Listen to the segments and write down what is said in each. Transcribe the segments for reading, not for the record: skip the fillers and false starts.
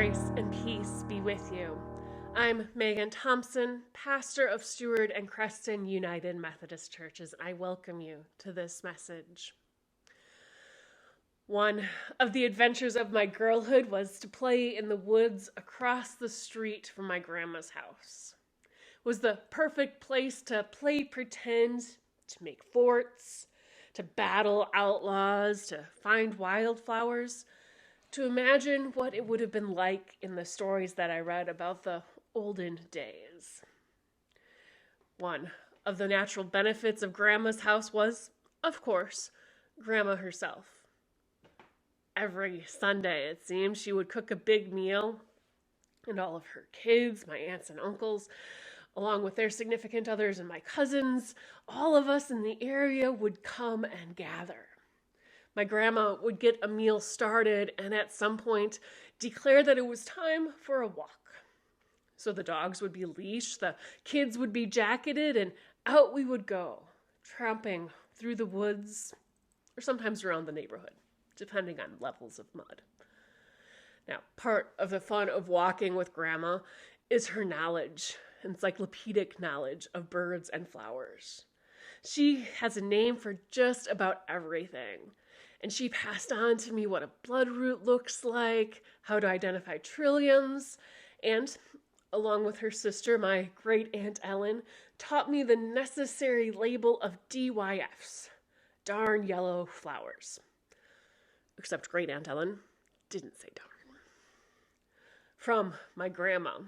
Grace and peace be with you. I'm Megan Thompson, pastor of Stewart and Creston United Methodist Churches. I welcome you to this message. One of the adventures of my girlhood was to play in the woods across the street from my grandma's house. It was the perfect place to play pretend, to make forts, to battle outlaws, to find wildflowers, to imagine what it would have been like in the stories that I read about the olden days. One of the natural benefits of Grandma's house was, of course, Grandma herself. Every Sunday, it seemed, she would cook a big meal, and all of her kids, my aunts and uncles, along with their significant others and my cousins, all of us in the area would come and gather. My grandma would get a meal started and at some point declare that it was time for a walk. So the dogs would be leashed, the kids would be jacketed, and out we would go, tramping through the woods or sometimes around the neighborhood, depending on levels of mud. Now, part of the fun of walking with Grandma is her knowledge, encyclopedic knowledge of birds and flowers. She has a name for just about everything. And she passed on to me what a bloodroot looks like, how to identify trilliums, and along with her sister, my great Aunt Ellen, taught me the necessary label of DYFs, darn yellow flowers. Except great Aunt Ellen didn't say darn. From my grandma,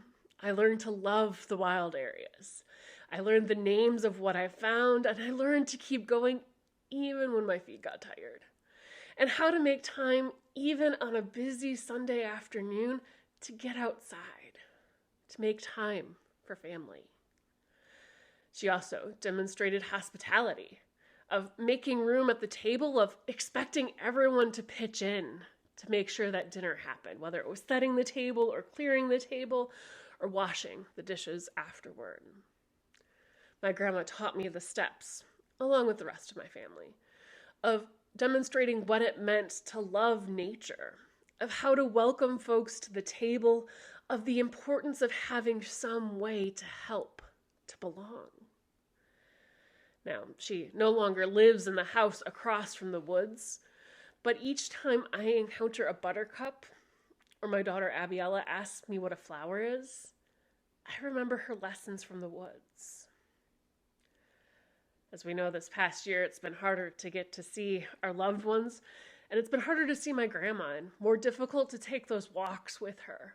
I learned to love the wild areas. I learned the names of what I found, and I learned to keep going even when my feet got tired. And how to make time, even on a busy Sunday afternoon, to get outside, to make time for family. She also demonstrated hospitality, of making room at the table, of expecting everyone to pitch in to make sure that dinner happened, whether it was setting the table or clearing the table or washing the dishes afterward. My grandma taught me the steps, along with the rest of my family, of demonstrating what it meant to love nature, of how to welcome folks to the table, of the importance of having some way to help, to belong. Now, she no longer lives in the house across from the woods, but each time I encounter a buttercup, or my daughter Abiella asks me what a flower is, I remember her lessons from the woods. As we know, this past year, it's been harder to get to see our loved ones, and it's been harder to see my grandma and more difficult to take those walks with her.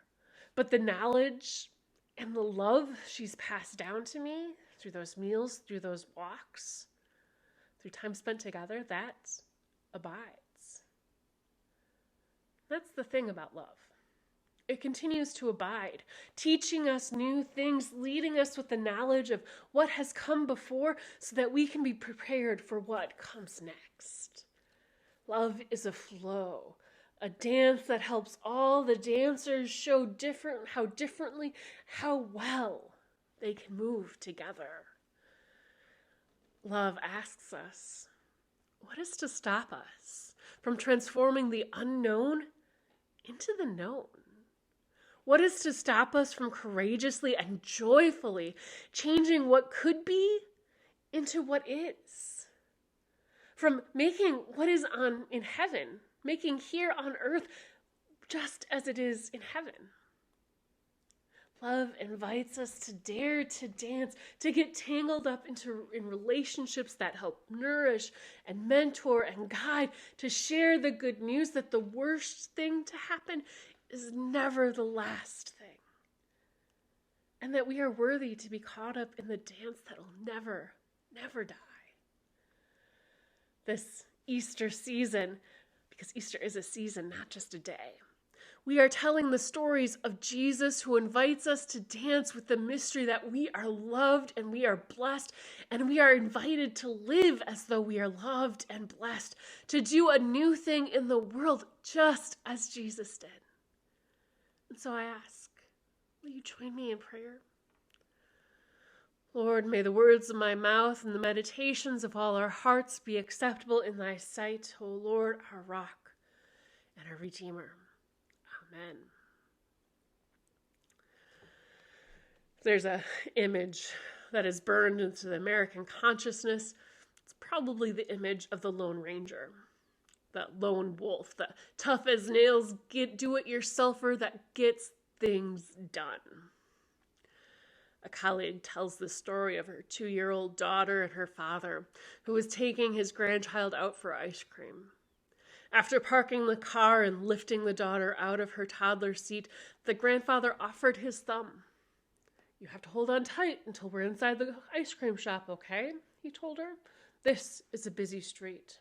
But the knowledge and the love she's passed down to me through those meals, through those walks, through time spent together, that abides. That's the thing about love. It continues to abide, teaching us new things, leading us with the knowledge of what has come before so that we can be prepared for what comes next. Love is a flow, a dance that helps all the dancers show how well they can move together. Love asks us, what is to stop us from transforming the unknown into the known? What is to stop us from courageously and joyfully changing what could be into what is? From making what is in heaven, making here on earth just as it is in heaven. Love invites us to dare to dance, to get tangled up in relationships that help nourish and mentor and guide, to share the good news that the worst thing to happen is never the last thing. And that we are worthy to be caught up in the dance that will never, never die. This Easter season, because Easter is a season, not just a day, we are telling the stories of Jesus who invites us to dance with the mystery that we are loved and we are blessed, and we are invited to live as though we are loved and blessed, to do a new thing in the world just as Jesus did. And so I ask, will you join me in prayer? Lord, may the words of my mouth and the meditations of all our hearts be acceptable in thy sight, O Lord, our rock and our Redeemer. Amen. There's a image that is burned into the American consciousness. It's probably the image of the Lone Ranger, that lone wolf, the tough as nails, do-it-yourselfer that gets things done. A colleague tells the story of her 2-year-old daughter and her father, who was taking his grandchild out for ice cream. After parking the car and lifting the daughter out of her toddler seat, the grandfather offered his thumb. "You have to hold on tight until we're inside the ice cream shop, okay?" he told her. "This is a busy street."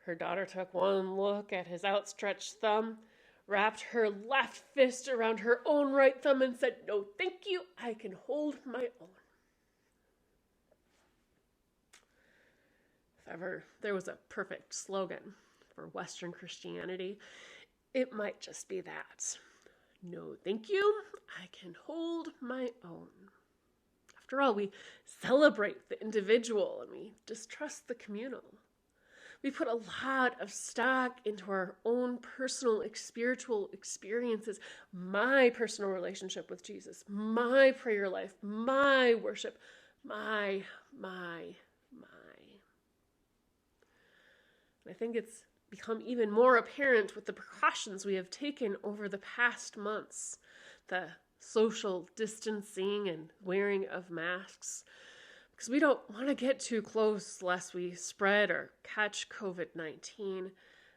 Her daughter took one look at his outstretched thumb, wrapped her left fist around her own right thumb, and said, "No, thank you, I can hold my own." If ever there was a perfect slogan for Western Christianity, it might just be that. "No, thank you, I can hold my own." After all, we celebrate the individual and we distrust the communal. We put a lot of stock into our own personal spiritual experiences, my personal relationship with Jesus, my prayer life, my worship, my. I think it's become even more apparent with the precautions we have taken over the past months. The social distancing and wearing of masks. Because we don't want to get too close lest we spread or catch COVID-19,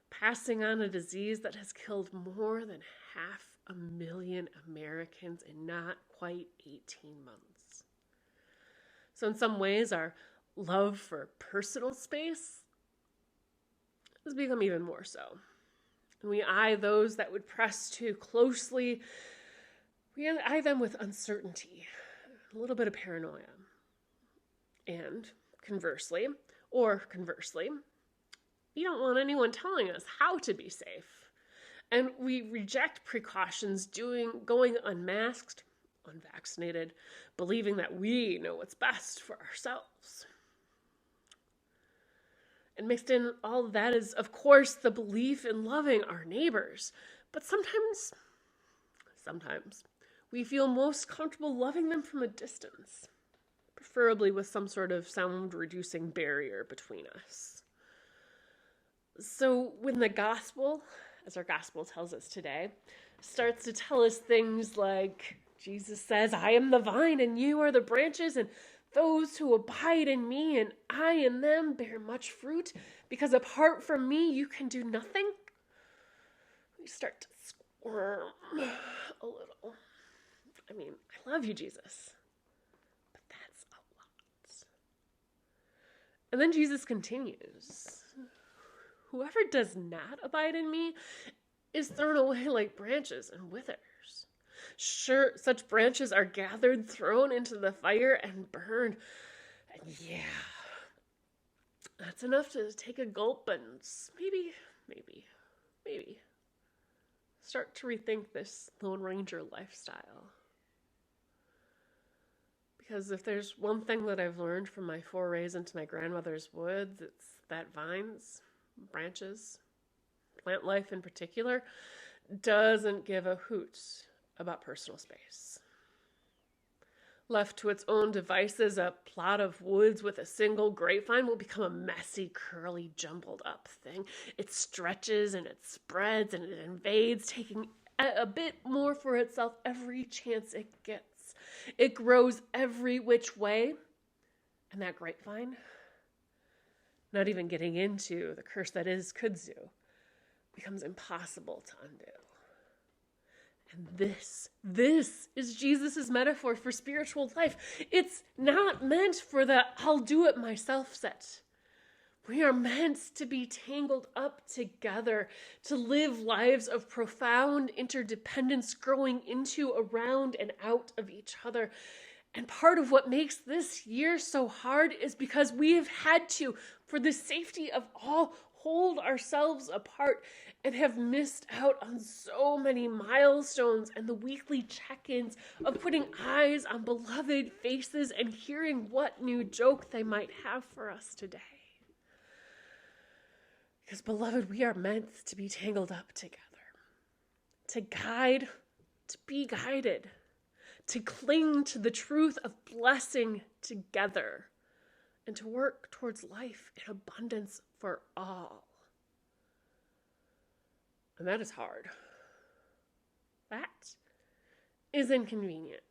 passing on a disease that has killed more than 500,000 Americans in not quite 18 months. So in some ways, our love for personal space has become even more so. And we eye those that would press too closely. We eye them with uncertainty, a little bit of paranoia. And conversely, we don't want anyone telling us how to be safe. And we reject precautions going unmasked, unvaccinated, believing that we know what's best for ourselves. And mixed in all of that is, of course, the belief in loving our neighbors. But sometimes, we feel most comfortable loving them from a distance, preferably with some sort of sound-reducing barrier between us. So when the gospel, as our gospel tells us today, starts to tell us things like, Jesus says, "I am the vine and you are the branches, and those who abide in me and I in them bear much fruit, because apart from me you can do nothing," we start to squirm a little. I mean, I love you, Jesus, but that's a lot. And then Jesus continues, "Whoever does not abide in me is thrown away like branches and withers. Sure, such branches are gathered, thrown into the fire, and burned." And yeah, that's enough to take a gulp and maybe start to rethink this Lone Ranger lifestyle. Because if there's one thing that I've learned from my forays into my grandmother's woods, it's that vines, branches, plant life in particular, doesn't give a hoot about personal space. Left to its own devices, a plot of woods with a single grapevine will become a messy, curly, jumbled up thing. It stretches and it spreads and it invades, taking a bit more for itself every chance it gets. It grows every which way, and that grapevine, not even getting into the curse that is kudzu, becomes impossible to undo. And this is Jesus' metaphor for spiritual life. It's not meant for the "I'll do it myself" set. We are meant to be tangled up together, to live lives of profound interdependence, growing into, around, and out of each other. And part of what makes this year so hard is because we have had to, for the safety of all, hold ourselves apart and have missed out on so many milestones and the weekly check-ins of putting eyes on beloved faces and hearing what new joke they might have for us today. Because, beloved, we are meant to be tangled up together, to guide, to be guided, to cling to the truth of blessing together, and to work towards life in abundance for all. And that is hard. That is inconvenient.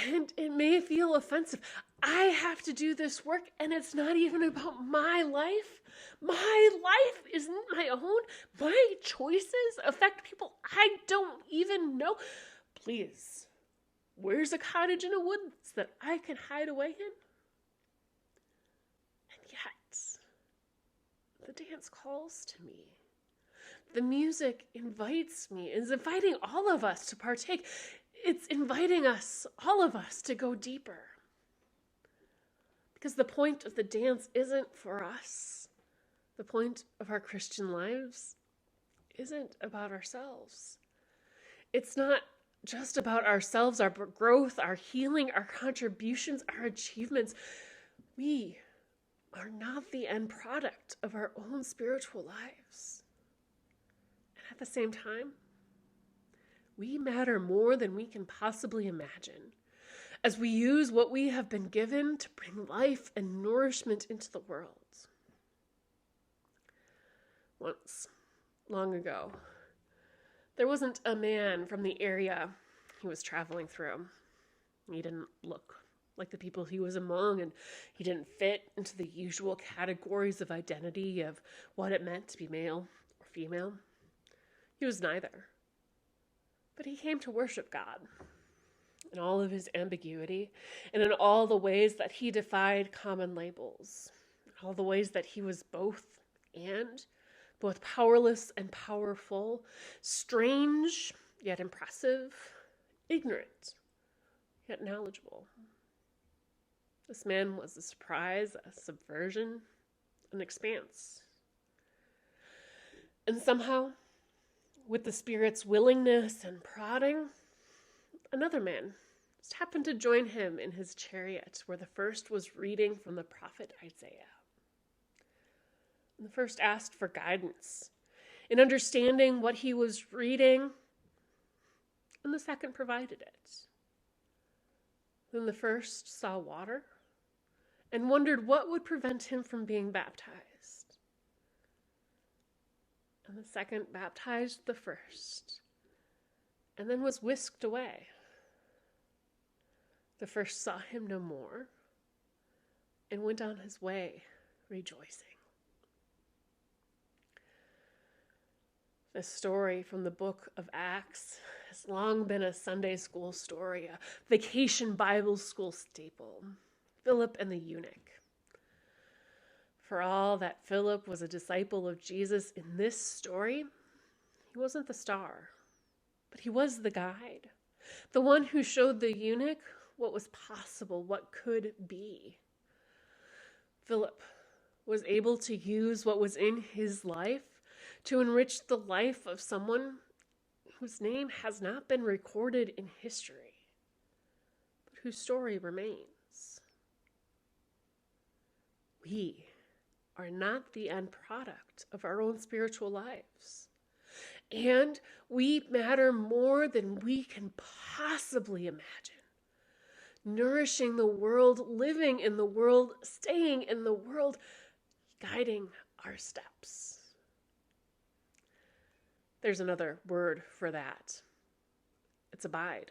And it may feel offensive. I have to do this work, and it's not even about my life. My life isn't my own. My choices affect people I don't even know. Please, where's a cottage in the woods that I can hide away in? And yet, the dance calls to me. The music invites me, is inviting all of us to partake. It's inviting us, all of us, to go deeper. Because the point of the dance isn't for us. The point of our Christian lives isn't about ourselves. It's not just about ourselves, our growth, our healing, our contributions, our achievements. We are not the end product of our own spiritual lives. And at the same time, we matter more than we can possibly imagine as we use what we have been given to bring life and nourishment into the world. Once, long ago, there wasn't a man from the area he was traveling through. He didn't look like the people he was among, and he didn't fit into the usual categories of identity of what it meant to be male or female. He was neither. But he came to worship God in all of his ambiguity and in all the ways that he defied common labels, all the ways that he was both powerless and powerful, strange yet impressive, ignorant yet knowledgeable. This man was a surprise, a subversion, an expanse. And somehow, with the Spirit's willingness and prodding, another man just happened to join him in his chariot, where the first was reading from the prophet Isaiah. And the first asked for guidance in understanding what he was reading, and the second provided it. Then the first saw water and wondered what would prevent him from being baptized. And the second baptized the first, and then was whisked away. The first saw him no more, and went on his way, rejoicing. This story from the book of Acts has long been a Sunday school story, a vacation Bible school staple. Philip and the eunuch. For all that Philip was a disciple of Jesus in this story, he wasn't the star, but he was the guide, the one who showed the eunuch what was possible, what could be. Philip was able to use what was in his life to enrich the life of someone whose name has not been recorded in history, but whose story remains. We are not the end product of our own spiritual lives. And we matter more than we can possibly imagine. Nourishing the world, living in the world, staying in the world, guiding our steps. There's another word for that. It's abide.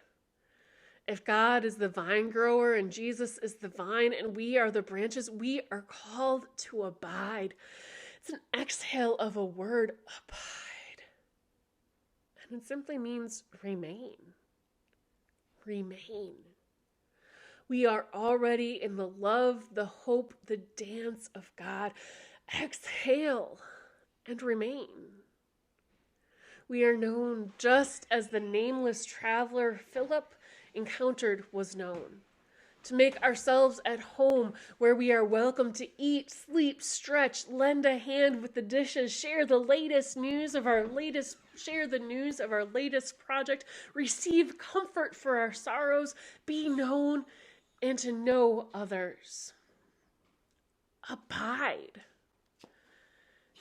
If God is the vine grower and Jesus is the vine and we are the branches, we are called to abide. It's an exhale of a word, abide. And it simply means remain. Remain. We are already in the love, the hope, the dance of God. Exhale and remain. We are known just as the nameless traveler Philip encountered was known, to make ourselves at home where we are welcome to eat, sleep, stretch, lend a hand with the dishes, share the news of our latest project, receive comfort for our sorrows, be known, and to know others. Abide.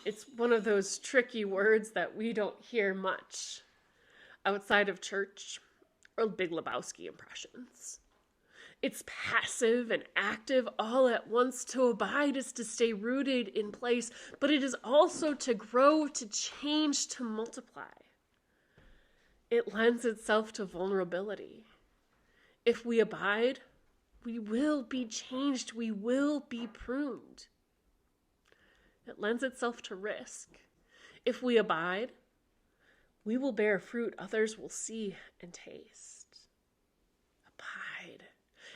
It's one of those tricky words that we don't hear much outside of church or Big Lebowski impressions. It's passive and active all at once. To abide is to stay rooted in place, but it is also to grow, to change, to multiply. It lends itself to vulnerability. If we abide, we will be changed, we will be pruned. It lends itself to risk. If we abide, we will bear fruit others will see and taste. Abide.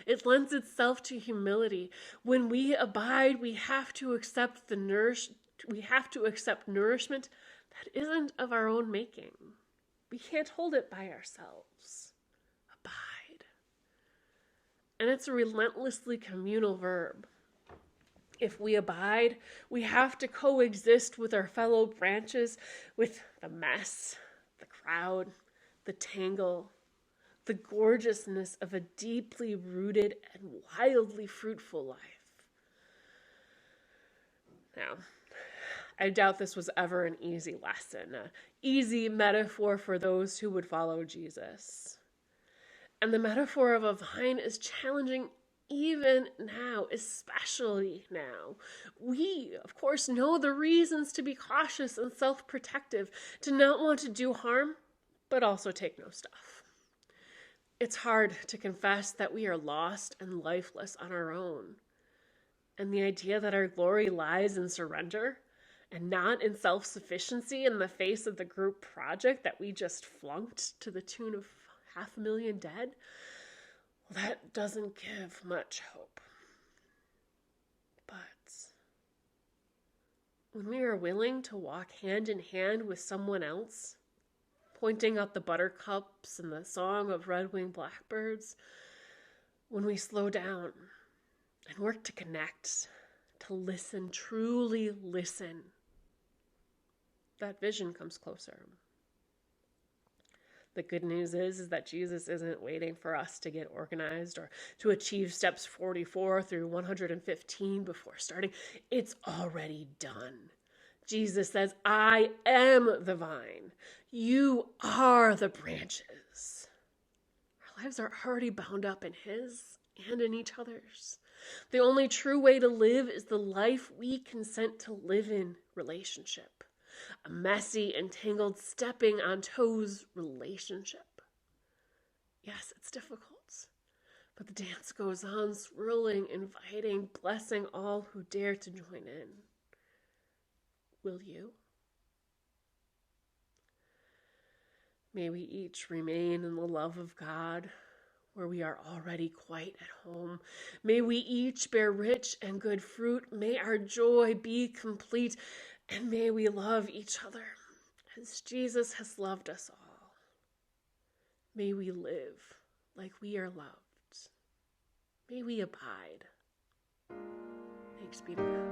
It lends itself to humility. When we abide, we have to accept nourishment that isn't of our own making. We can't hold it by ourselves. Abide. And it's a relentlessly communal verb. If we abide, we have to coexist with our fellow branches, with the mess, the crowd, the tangle, the gorgeousness of a deeply rooted and wildly fruitful life. Now, I doubt this was ever an easy lesson, an easy metaphor for those who would follow Jesus. And the metaphor of a vine is challenging even now, especially now. We, of course, know the reasons to be cautious and self-protective, to not want to do harm, but also take no stuff. It's hard to confess that we are lost and lifeless on our own. And the idea that our glory lies in surrender and not in self-sufficiency in the face of the group project that we just flunked to the tune of 500,000 dead, well, that doesn't give much hope. But when we are willing to walk hand in hand with someone else, pointing out the buttercups and the song of red-winged blackbirds, when we slow down and work to connect, to listen, truly listen, that vision comes closer. The good news is that Jesus isn't waiting for us to get organized or to achieve steps 44 through 115 before starting. It's already done. Jesus says, I am the vine. You are the branches. Our lives are already bound up in His and in each other's. The only true way to live is the life we consent to live in relationship. A messy, entangled, stepping on toes relationship. Yes, it's difficult, but the dance goes on, swirling, inviting, blessing all who dare to join in. Will you? May we each remain in the love of God, where we are already quite at home. May we each bear rich and good fruit. May our joy be complete. And may we love each other as Jesus has loved us all. May we live like we are loved. May we abide. Thanks be to God.